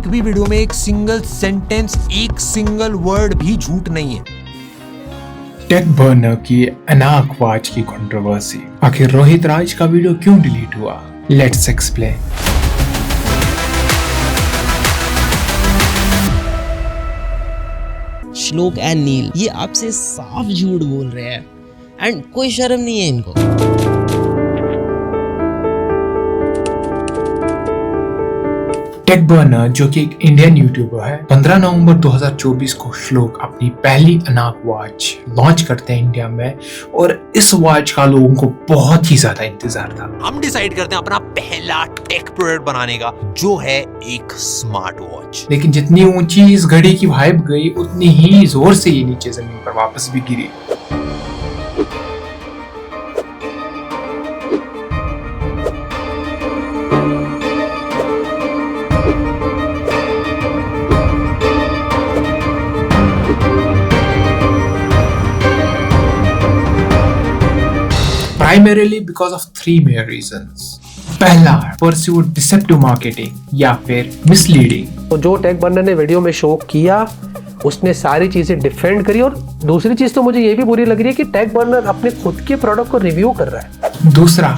भी वीडियो में एक सिंगल सेंटेंस, एक सिंगल वर्ड भी झूठ नहीं है। टेकबर्नर की अनाक वॉच की कंट्रोवर्सी, आखिर रोहित राज का वीडियो क्यों डिलीट हुआ? Let's explain. श्लोक एंड नील ये आपसे साफ झूठ बोल रहे हैं एंड कोई शर्म नहीं है इनको। टेकबर्नर जो कि एक इंडियन यूट्यूबर है, 15 नवंबर 2024 को श्लोक अपनी पहली अनाक वॉच लॉन्च करते हैं इंडिया में, और इस वॉच का लोगों को बहुत ही ज्यादा इंतजार था। हम डिसाइड करते हैं अपना पहला टेक प्रोडक्ट बनाने का, जो है एक स्मार्ट वॉच। लेकिन जितनी ऊंची इस घड़ी की हाइप गई, उतनी ही जोर से ये नीचे जमीन पर वापस भी गिरी। Primarily because of three main reasons. पहला, pursue deceptive marketing या फिर misleading। तो जो टेकबर्नर ने वीडियो में शो किया उसने सारी चीजें डिफेंड करी, और दूसरी चीज तो मुझे ये भी बुरी लग रही है कि टेकबर्नर अपने खुद के प्रोडक्ट को रिव्यू कर रहा है। दूसरा,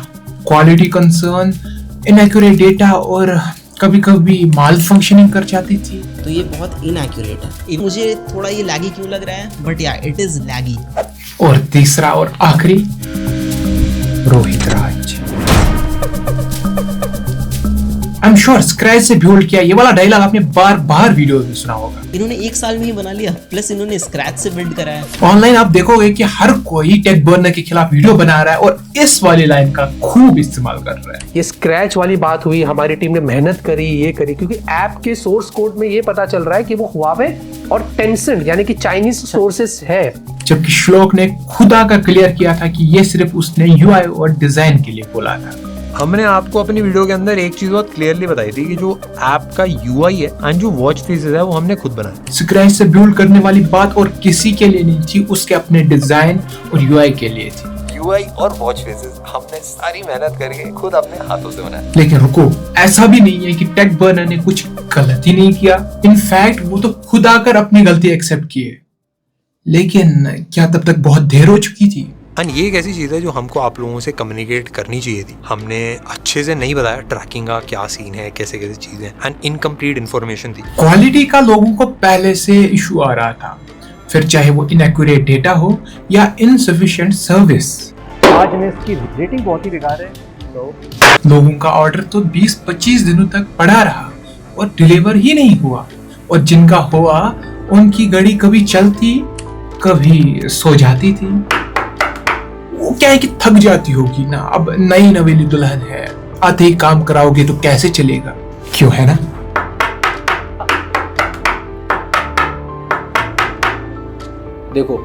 क्वालिटी कंसर्न, इनएक्यूरेट डेटा और कभी कभी माल फंक्शनिंग कर जाती थी। तो ये बहुत इनएक्यूरेट है। मुझे थोड़ा ये लैगी क्यों लग रहा है, बट या इट इज लैगी। और तीसरा और आखिरी, Rohit Raj. I am sure scratch से बिल्ड किया, ये वाला डायलॉग आपने बार बार वीडियो में सुना होगा। इन्होंने एक साल में ही बना लिया, प्लस इन्होंने स्क्रैच से बिल्ड करा है। ऑनलाइन आप देखोगे कि हर कोई टेकबर्नर के खिलाफ वीडियो बना रहा है और इस वाली लाइन का खूब इस्तेमाल कर रहा है। ये स्क्रैच वाली बात हुई, हमारी टीम ने मेहनत करी, ये करी, क्योंकि ऐप के सोर्स कोड में ये पता चल रहा है कि वो हुआवे और टेंसेंट यानी कि चाइनीज सोर्सेस है। जबकि श्लोक ने खुद आकर क्लियर किया था कि ये सिर्फ उसने यूआई और डिजाइन के लिए बोला था। हमने आपको अपनी वीडियो के अंदर एक चीज बहुत क्लियरली बताई थी कि जो ऐप का यूआई है एंड जो वॉच फेसेस है वो हमने खुद बनाया। स्क्रैच से बिल्ड करने वाली बात और किसी के लिए नहीं थी, उसके अपने डिजाइन और यूआई के लिए थी। यूआई और वॉच फेसेस हमने सारी मेहनत करके खुद अपने हाथों से बनाया। लेकिन रुको, ऐसा भी नहीं है कि टेकबर्नर ने कुछ गलती नहीं किया। इनफैक्ट वो तो खुद आकर अपनी गलती एक्सेप्ट किए। लेकिन क्या तब तक बहुत देर हो चुकी थी? एंड ये एक ऐसी चीज है जो हमको आप लोगों से कम्युनिकेट करनी चाहिए थी। हमने अच्छे से नहीं बताया ट्रैकिंग का क्या सीन है, कैसे कैसे चीजें, एंड इनकम्प्लीट इन्फॉर्मेशन थी। क्वालिटी का लोगों को पहले से इशू आ रहा था, फिर चाहे वो इनएक्यूरेट डेटा हो या इनसफिशिएंट सर्विस। आज में इसकी रेटिंग बहुत ही बेकार है। तो लोगों का ऑर्डर तो 20-25 दिनों तक पड़ा रहा और डिलीवर ही नहीं हुआ, और जिनका हुआ उनकी घड़ी कभी चलती कभी सो जाती थी। वो क्या है कि थक जाती होगी ना, अब नई नवेली दुल्हन है, आते ही काम कराओगे तो कैसे चलेगा, क्यों है ना? देखो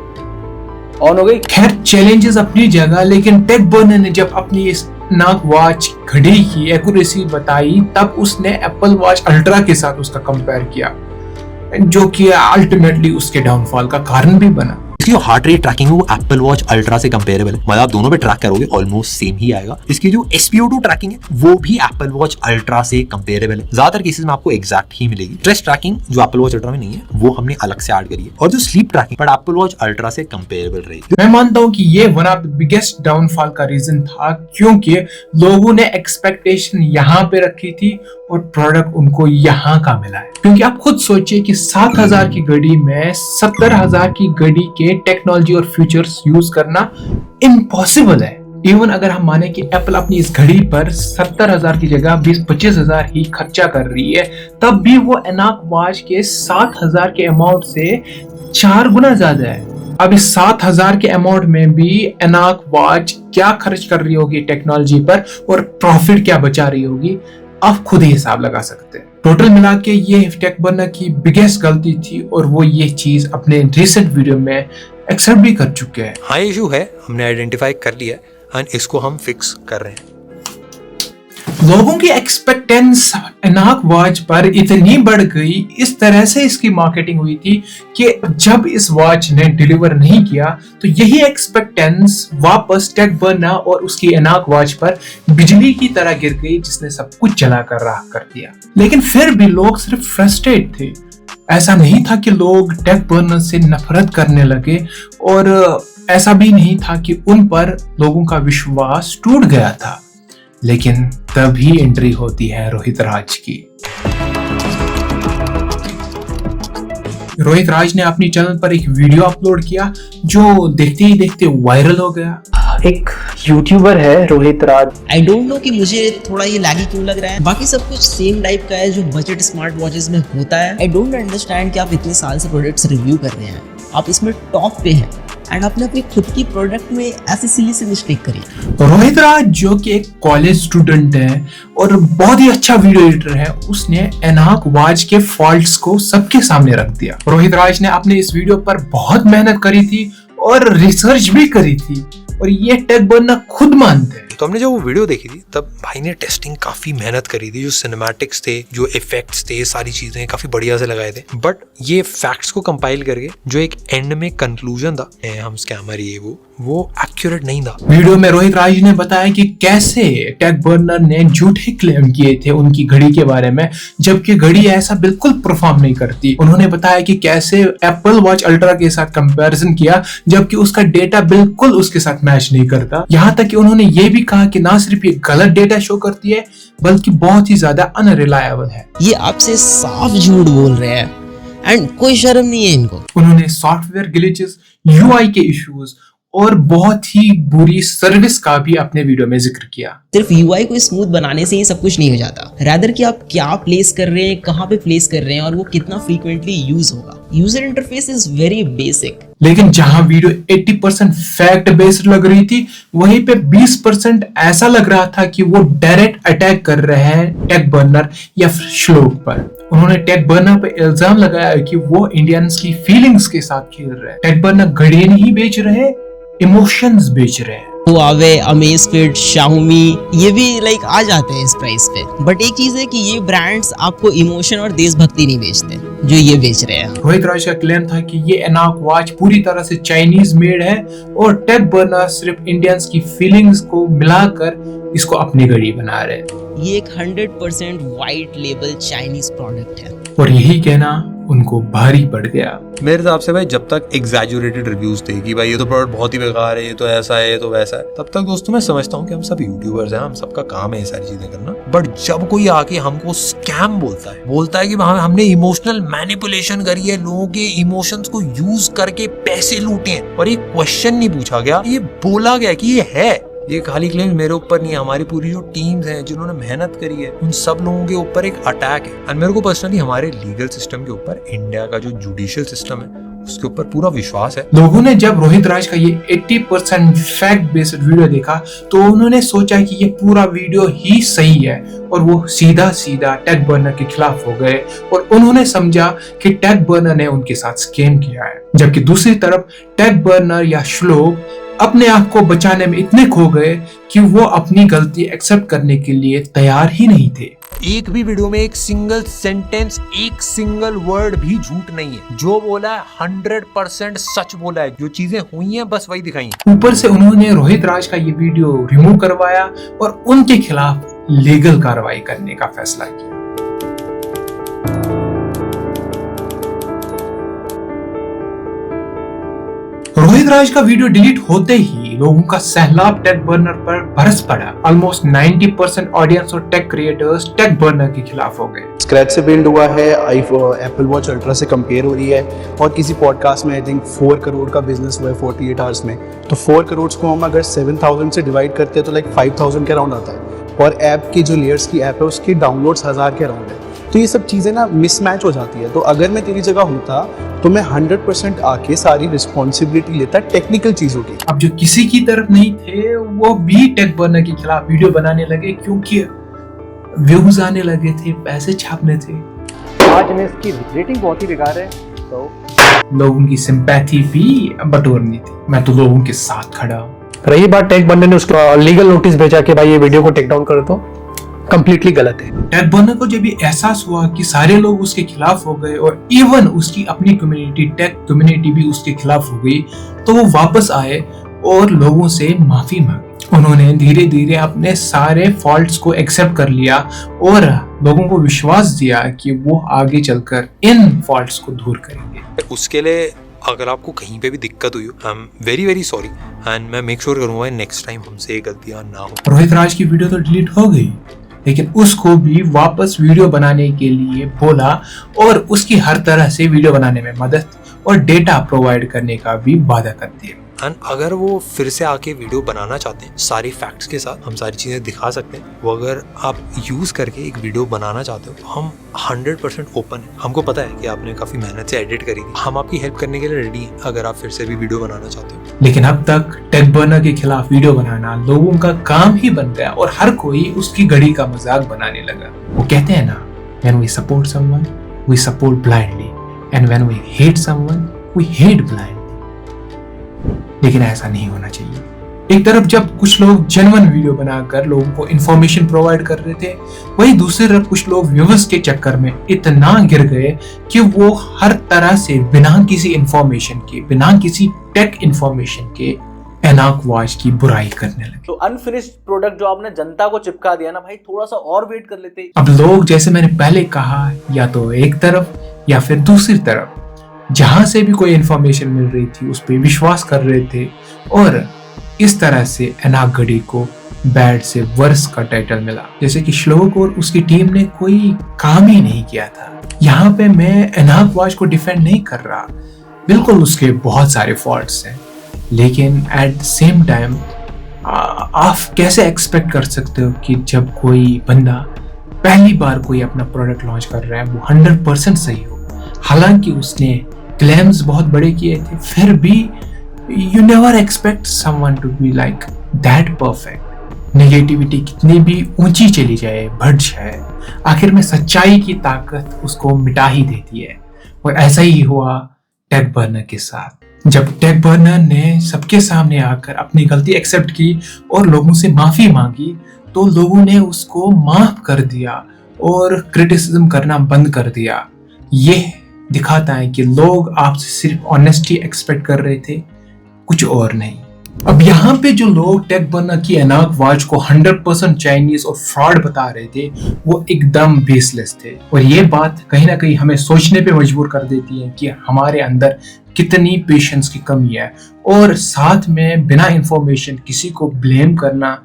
ऑन हो गई। खैर चैलेंजेस अपनी जगह, लेकिन टेकबर्नर ने जब अपनी इस नाक वॉच घड़ी की एक्यूरेसी बताई, तब उसने एप्पल वॉच अल्ट्रा के साथ उसका कंपेयर किया, जो कि अल्टीमेटली उसके डाउनफॉल का कारण भी बना। इसकी जो हार्ट रेट ट्रैकिंग है वो एप्पल वॉच अल्ट्रा से कंपेरेबल है, मतलब आप दोनों पे ट्रैक करोगे ऑलमोस्ट सेम ही आएगा। इसकी जो SpO2 ट्रैकिंग है वो भी एप्पल वॉच अल्ट्रा से कंपेरेबल है। ज्यादातर केसेस में आपको एग्जैक्ट ही मिलेगी। स्ट्रेस ट्रैकिंग जो एप्पल वॉच अल्ट्रा में नहीं है वो हमने अलग से ऐड करी है, और जो स्लीप ट्रैकिंग पर एप्पल वॉच अल्ट्रा से कंपेरेबल रहेगी। मैं मानता हूँ कि ये one of the biggest downfall का रीजन था, क्योंकि लोगों ने एक्सपेक्टेशन यहाँ पे रखी थी और प्रोडक्ट उनको यहाँ का मिला है। क्योंकि आप खुद सोचिए कि 7,000 की घड़ी में 70,000 की घड़ी के टेक्नोलॉजी और फीचर्स यूज करना इम्पॉसिबल है। इवन अगर हम माने कि एप्पल अपनी इस घड़ी पर 70,000 की जगह 20-25 हजार ही खर्चा कर रही है, तब भी वो एनाक वॉच के 7,000 के अमाउंट से 4 गुना ज्यादा है। अब इस 7,000 के अमाउंट में भी एनाक वॉच क्या खर्च कर रही होगी टेक्नोलॉजी पर और प्रॉफिट क्या बचा रही होगी, आप खुद ही हिसाब लगा सकते हैं। टोटल मिला के ये टेकबर्नर की बिगेस्ट गलती थी, और वो ये चीज अपने रिसेंट वीडियो में एक्सेप्ट भी कर चुके हैं। हाँ इशू है, हमने आइडेंटिफाई कर लिया एंड इसको हम फिक्स कर रहे हैं। लोगों की एक्सपेक्टेंस एनाक वॉच पर इतनी बढ़ गई, इस तरह से इसकी मार्केटिंग हुई थी कि जब इस वॉच ने डिलीवर नहीं किया तो यही एक्सपेक्टेंस वापस टेक बर्नर और उसकी एनाक वॉच पर बिजली की तरह गिर गई, जिसने सब कुछ जला कर राख कर दिया। लेकिन फिर भी लोग सिर्फ फ्रस्ट्रेट थे। ऐसा नहीं था कि लोग टेक बर्नर से नफरत करने लगे, और ऐसा भी नहीं था कि उन पर लोगों का विश्वास टूट गया था। लेकिन तभी एंट्री होती है रोहित राज की। रोहित राज ने अपनी चैनल पर एक वीडियो अपलोड किया जो देखते ही देखते वायरल हो गया। एक यूट्यूबर है Rohit Raj. I don't know कि मुझे थोड़ा ये लैगी क्यों लग रहा है। बाकी सब कुछ सेम टाइप का है जो बजट स्मार्ट वॉचेस में होता है। आई डोंट अंडरस्टैंड कि आप इतने साल से प्रोडक्ट्स रिव्यू कर रहे हैं, आप इसमें टॉप पे हैं एंड आपने अपनी खुद की प्रोडक्ट में ऐसी सिली से मिस्टेक करी। रोहित राज जो कि एक कॉलेज स्टूडेंट है और बहुत ही अच्छा वीडियो एडिटर है, उसने एनाक वॉच के फॉल्ट्स को सबके सामने रख दिया। रोहित राज ने अपने इस वीडियो पर बहुत मेहनत करी थी और रिसर्च भी करी थी, और ये टेक बर्नर खुद मानते हैं। तो हमने जब वो वीडियो देखी थी तब भाई ने टेस्टिंग काफी मेहनत करी थी। जो सिनेमैटिक्स थे, जो इफेक्ट्स थे, सारी चीजें काफी बढ़िया से लगाए थे। बट ये फैक्ट्स को कंपाइल करके जो एक एंड में कंक्लूजन था, हम स्कैमर ये वो एक्यूरेट नहीं था। वीडियो में रोहित राज ने बताया कि कैसे टेक बर्नर ने झूठे क्लेम किए थे उनकी घड़ी के बारे में, जबकि घड़ी ऐसा बिल्कुल परफॉर्म नहीं करती। उन्होंने बताया कि कैसे एप्पल वॉच अल्ट्रा के साथ कंपैरिजन किया, जबकि उसका डेटा बिल्कुल उसके साथ मैच नहीं करता। यहाँ तक कि उन्होंने ये भी कहा कि ना सिर्फ ये गलत डेटा शो करती है, बल्कि बहुत ही ज्यादा अनरिलायबल है। ये आपसे साफ झूठ बोल रहे हैं एंड कोई शर्म नहीं है इनको। उन्होंने सॉफ्टवेयर ग्लिचेस, यूआई के इश्यूज और बहुत ही बुरी सर्विस का भी अपने वीडियो में जिक्र किया। सिर्फ यूआई को स्मूथ बनाने से ही सब कुछ नहीं हो जाता, रादर कि आप क्या प्लेस कर रहे हैं, कहाँ पे प्लेस कर रहे हैं और वो कितना फ्रीक्वेंटली यूज होगा। User interface is very basic. लेकिन जहां वीडियो 80% फैक्ट बेस्ड लग रही थी, वहीं पे 20% ऐसा लग रहा था कि वो डायरेक्ट अटैक कर रहे हैं टेक बर्नर या श्लोक पर। उन्होंने टेक बर्नर पर इल्जाम लगाया कि वो इंडियंस की फीलिंग्स के साथ खेल रहे हैं। टेक बर्नर घड़ी नहीं बेच रहे, इमोशंस बेच रहे हैं। हुआवे, अमेज़फिट, शाओमी ये भी लाइक आ जाते हैं इस प्राइस पे। बट एक चीज है कि ये ब्रांड्स आपको इमोशन और देशभक्ति नहीं बेचते जो ये बेच रहे हैं। रोहित राज का क्लेम था कि ये एनाक वॉच पूरी तरह से चाइनीज मेड है और टेक बर्नर सिर्फ इंडियंस की फीलिंग्स को मिलाकर इसको अपनी घड़ी बना रहे हैं। ये एक 100% वाइट लेबल चाइनीज प्रोडक्ट है। और यही कहना उनको भारी पड़ गया। मेरे हिसाब से भाई जब तक एग्जैजुरेटेड रिव्यूज थे कि भाई ये तो प्रोडक्ट बहुत ही बेकार है, ये तो ऐसा है, ये तो वैसा है, तब तक दोस्तों मैं समझता हूँ कि हम सब यूट्यूबर्स हैं, हम सबका काम है ये सारी चीजें करना। बट जब कोई आके हमको स्कैम बोलता है कि हमने इमोशनल मैनिपुलेशन करी है, लोगों के इमोशंस को यूज करके पैसे लूटे हैं, और ये क्वेश्चन नहीं पूछा गया, ये बोला गया कि ये है, ये खाली क्लेम मेरे ऊपर नहीं है, हमारी पूरी जो टीम्स हैं जिन्होंने मेहनत करी है उन सब लोगों के ऊपर एक अटैक है। और मेरे को पर्सनली हमारे लीगल सिस्टम के ऊपर, इंडिया का जो जुडिशियल सिस्टम है उसके ऊपर पूरा विश्वास है। लोगों ने जब रोहित राज का ये 80% फैक्ट बेस्ड वीडियो देखा तो उन्होंने सोचा कि ये पूरा वीडियो ही सही है, और वो सीधा टेक बर्नर के खिलाफ हो गए और उन्होंने समझा कि टेक बर्नर ने उनके साथ स्कैम किया है। जबकि दूसरी तरफ टेक बर्नर या श्लोक अपने आप को बचाने में इतने खो गए कि वो अपनी गलती एक्सेप्ट करने के लिए तैयार ही नहीं थे। एक भी वीडियो में एक सिंगल सेंटेंस, एक सिंगल वर्ड भी झूठ नहीं है। जो बोला है 100% सच बोला है, जो चीजें हुई हैं बस वही दिखाई हैं। ऊपर से उन्होंने रोहित राज का ये वीडियो रिमूव करवाया और उनके खिलाफ लीगल कार्रवाई करने का फैसला किया। रोहित राज का वीडियो डिलीट होते ही लोगों का सैलाब टेक बर्नर पर बरस पड़ा। ऑलमोस्ट 90% ऑडियंस और टेक क्रिएटर्स टेक बर्नर के खिलाफ हो गए। स्क्रैच से बिल्ड हुआ है, एप्पल वॉच अल्ट्रा से कंपेयर हो रही है, और किसी पॉडकास्ट में आई थिंक 4 करोड़ का बिजनेस हुआ है 48 आवर्स में। तो 4 करोड़ को हम अगर 7,000 से डिवाइड करते हैं तो लाइक 5,000 के अराउंड आता है, और ऐप की जो लेयर्स की ऐप है उसकी डाउनलोड्स 1000 के अराउंड है। तो ये सब चीज़ें ना मिसमैच हो जाती है। तो अगर मैं तेरी जगह होता तो मैं 100% आके सारी रिस्पॉन्सिबिलिटी लेता टेक्निकल चीज़ों की। अब जो किसी की तरफ नहीं थे वो भी टेक बर्नर के खिलाफ वीडियो बनाने लगे, क्योंकि व्यूज आने लगे थे, पैसे छापने थे। आज में इसकी रेटिंग बहुत ही बेकार है, तो लोगों की सिंपैथी भी बटोरनी थी। मैं तो लोगों के साथ खड़ा हूँ। रही बात टेक बर्नर ने उसको लीगल नोटिस भेजा कि भाई ये वीडियो को टेक डाउन कर दो, कंप्लीटली गलत है। टेक बर्नर को जब ये एहसास हुआ कि सारे लोग उसके खिलाफ हो गए और इवन उसकी अपनी कम्युनिटी, टेक कम्युनिटी भी उसके खिलाफ हो गई, तो वो वापस आए और लोगों से माफी मांगी। उन्होंने धीरे धीरे अपने सारे फॉल्ट्स को एक्सेप्ट कर लिया और लोगों को विश्वास दिया कि वो आगे चलकर इन फॉल्ट्स को दूर करेंगे। उसके लिए अगर आपको कहीं पे भी दिक्कत हुई हो, I am very very sorry and मैं मेक श्योर करूंगा नेक्स्ट टाइम हमसे ये गलतियां ना हो। रोहित राज की वीडियो तो डिलीट हो गई, लेकिन उसको भी वापस वीडियो बनाने के लिए बोला और उसकी हर तरह से वीडियो बनाने में मदद और डेटा प्रोवाइड करने का भी वादा कर दिया। एंड अगर वो फिर से आके वीडियो बनाना चाहते हैं सारी फैक्ट्स के साथ, हम सारी चीज़ें दिखा सकते हैं, वो अगर आप यूज़ करके एक वीडियो बनाना चाहते हो तो हम 100% ओपन है। हमको पता है कि आपने काफ़ी मेहनत से एडिट करी थी, हम आपकी हेल्प करने के लिए रेडी हैं अगर आप फिर से भी वीडियो बनाना चाहते हो। लेकिन अब तक टेक बर्नर के खिलाफ वीडियो बनाना लोगों का काम ही बन गया और हर कोई उसकी घड़ी का मजाक बनाने लगा। वो कहते हैं ना, when we support someone, we support blindly, and when we hate someone, we hate blindly। लेकिन ऐसा नहीं होना चाहिए। एक तरफ जब कुछ लोग जेन्युइन वीडियो बनाकर लोगों को इंफॉर्मेशन प्रोवाइड कर रहे थे, वहीं दूसरी तरफ कुछ लोग व्यूअर्स के चक्कर में इतना गिर गए कि वो हर तरह से बिना किसी इंफॉर्मेशन के, बिना किसी टेक इंफॉर्मेशन के एनाक वॉच की बुराई करने लगे। तो अनफिनिश्ड प्रोडक्ट जो आपने जनता को चिपका दिया ना भाई, थोड़ा सा और वेट कर लेते। अब लोग, जैसे मैंने पहले कहा, या तो एक तरफ या फिर दूसरी तरफ, जहां से भी कोई इंफॉर्मेशन मिल रही थी उस पर विश्वास कर रहे थे और इस तरह से एनाक घड़ी को बैड से वर्स का टाइटल मिला, जैसे कि श्लोक और उसकी टीम ने कोई काम ही नहीं किया था। यहाँ पे मैं एनाक वॉच को डिफेंड नहीं कर रहा, बिल्कुल उसके बहुत सारे फॉल्ट्स हैं, लेकिन एट द सेम टाइम आप कैसे एक्सपेक्ट कर सकते हो कि जब कोई बंदा पहली बार कोई अपना प्रोडक्ट लॉन्च कर रहा है वो 100% सही हो। हालांकि उसने क्लेम्स बहुत बड़े किए थे, फिर भी you never expect someone to be like that perfect. Negativity कितनी भी ऊंची चली जाए, बढ़ जाए, आखिर में सच्चाई की ताकत उसको मिटा ही देती है। और ऐसा ही हुआ टेक बर्नर के साथ। जब टेक बर्नर ने सबके सामने आकर अपनी गलती एक्सेप्ट की और लोगों से माफी मांगी, तो लोगों ने उसको माफ कर दिया और क्रिटिसिज्म करना बंद कर दिया। ये दिखाता है कि लोग आपसे सिर्फ ऑनेस्टी एक्सपेक्ट कर रहे थे, कुछ और नहीं। अब यहाँ पे जो लोग टेक बर्नर की एनाक वॉच को 100% चाइनीज और फ्रॉड बता रहे थे, वो एकदम बेसलेस थे। और ये बात कहीं ना कहीं हमें सोचने पे मजबूर कर देती है कि हमारे अंदर कितनी पेशेंस की कमी है और साथ में बिना इंफॉर्मेशन किसी को ब्लेम करना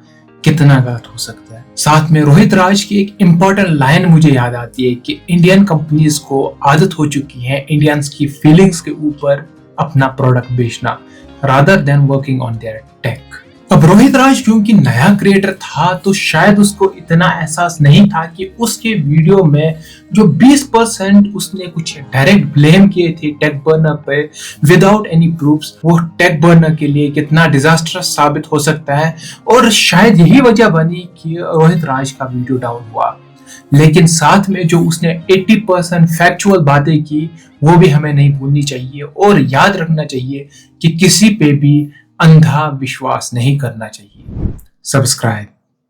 कितना गलत हो सकता है। साथ में रोहित राज की एक इम्पोर्टेंट लाइन मुझे याद आती है कि इंडियन कंपनीज को आदत हो चुकी है इंडियंस की फीलिंग्स के ऊपर अपना प्रोडक्ट बेचना, rather than working on their tech। अब रोहित राज क्योंकि नया क्रिएटर था, तो शायद उसको इतना एहसास नहीं था कि उसके वीडियो में जो 20% उसने कुछ डायरेक्ट ब्लेम किए थे टेक बर्नर पे विदाउट एनी प्रूफ्स, वो टेक बर्नर के लिए कितना डिजास्टरस साबित हो सकता है। और शायद यही वजह बनी कि रोहित राज का वीडियो डाउन हुआ। लेकिन साथ में जो उसने 80% फैक्चुअल बातें की, वो भी हमें नहीं भूलनी चाहिए और याद रखना चाहिए कि किसी पे भी अंधा विश्वास नहीं करना चाहिए। सब्सक्राइब।